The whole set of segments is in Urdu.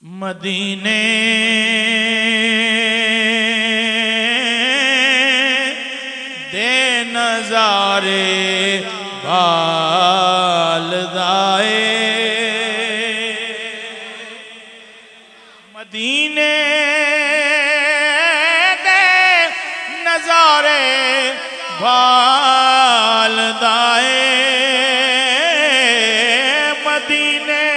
مدینے دے نظارے والدائے مدینے دے نظارے والدائے مدینے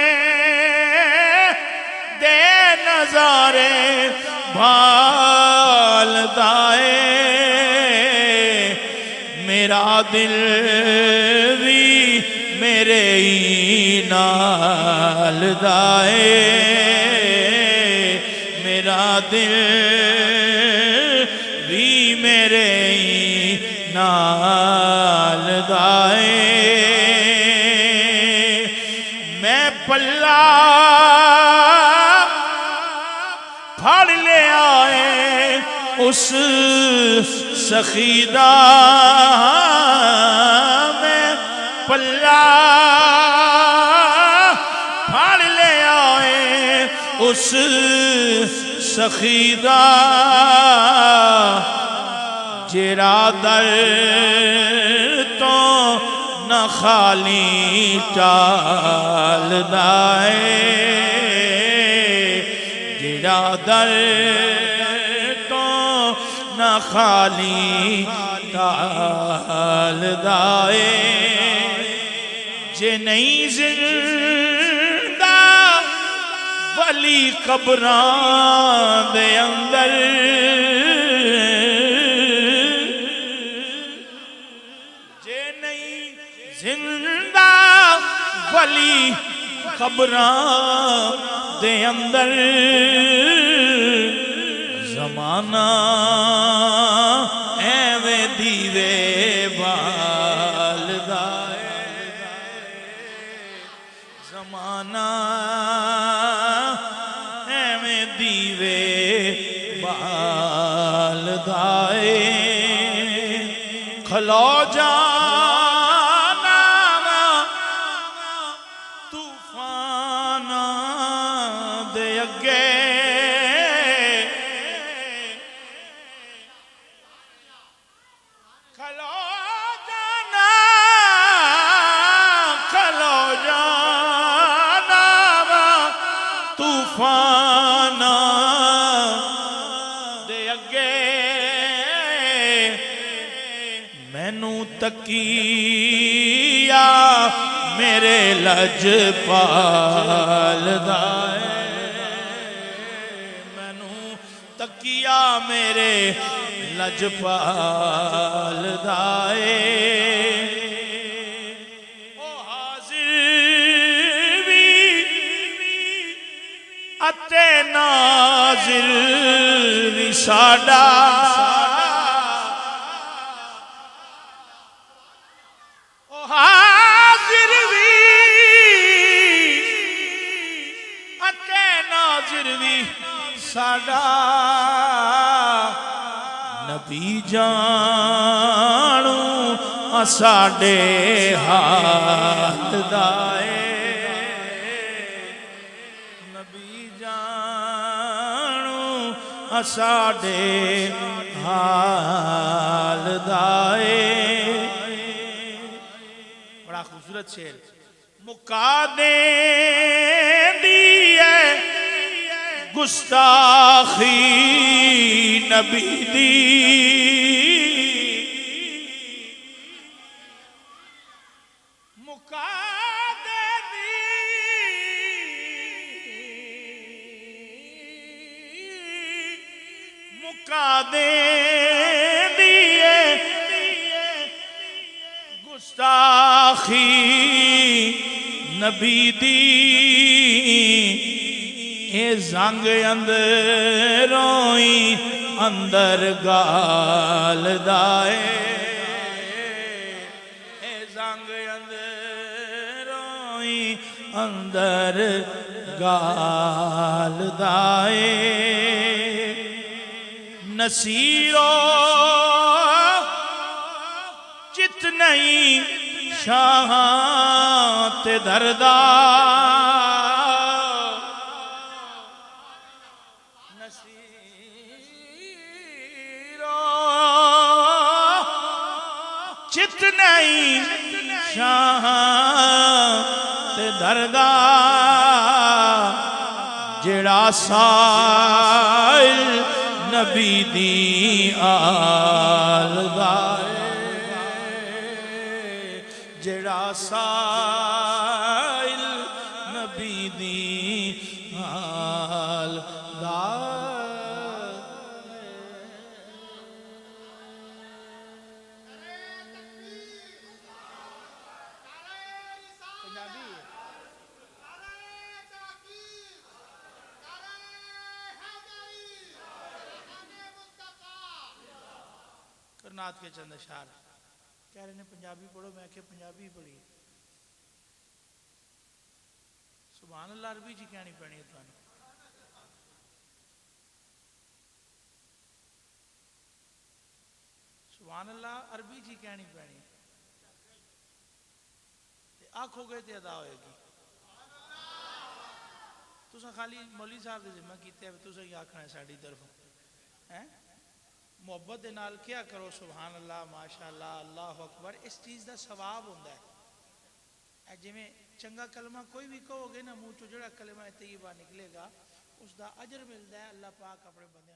دے نظارے والدائے میرا دل بھی میرے ہی نال دائے میرا دل بھی میرے ہی نال دائے میں پلہ پھاڑ لے آئے اس سخیدہ میں پلہ پھاڑ لے آئے اس سخیدہ جیرا در تو نہ خالی ٹال دائے جیرا در تو نہ خالی ٹال دائے جے نہیں زندہ ولی قبران دے اندر جے نہیں زندہ ولی قبران دے اندر زمانہ ایویں دیوے والدائے زمانہ ایویں دیوے والدائے کھلو جانا طوفان دے اگے طوفان دے اگے مینوں تکیا میرے لجپال دائے مینوں تکیا میرے لجپال دائے اتے ناظر بھی ساڈا او حاضر بھی اتے ناظر بھی ساڈا نبی جانو ساڈے حال دائے ساڈے حال دائے بڑا خوبصورت شعر مکا دیں دیئے گستاخی نبی دی مکا دے دیئے گستاخی نبی دی اے زنگ اندروئی اندر گال دائے اے زنگ اندروئی اندر گال دائے نصیرو جتنی شاہاں تے دردہ جتنی شاہاں تے دردہ جڑا سائل نبی دی آل دائے جڑا سائل نبی دی آل دائے کرنات کے چند اشعار کہہ رہے ہیں پنجابی پڑھو، میں کہ پنجابی پڑھی سبحان اللہ عربی جی کہانی پڑھنی ہے تو سبحان اللہ عربی جی کہانی پڑھنی آنکھ ہو گئے تے ادا ہوئے گی تُسا خالی مولی صاحب دے ذمہ کیتے ہیں تُسا ہی آنکھنا ہے ساڑھی طرف محبت دے نال کیا کرو سبحان اللہ ماشاءاللہ اللہ اکبر اس چیز دا ثواب ہوندہ ہے جی میں چنگا کلمہ کوئی بھی کہو گے نا منہ چو جڑا کلمہ طیبہ نکلے گا اس دا اجر ملتا ہے اللہ پاک اپنے بندے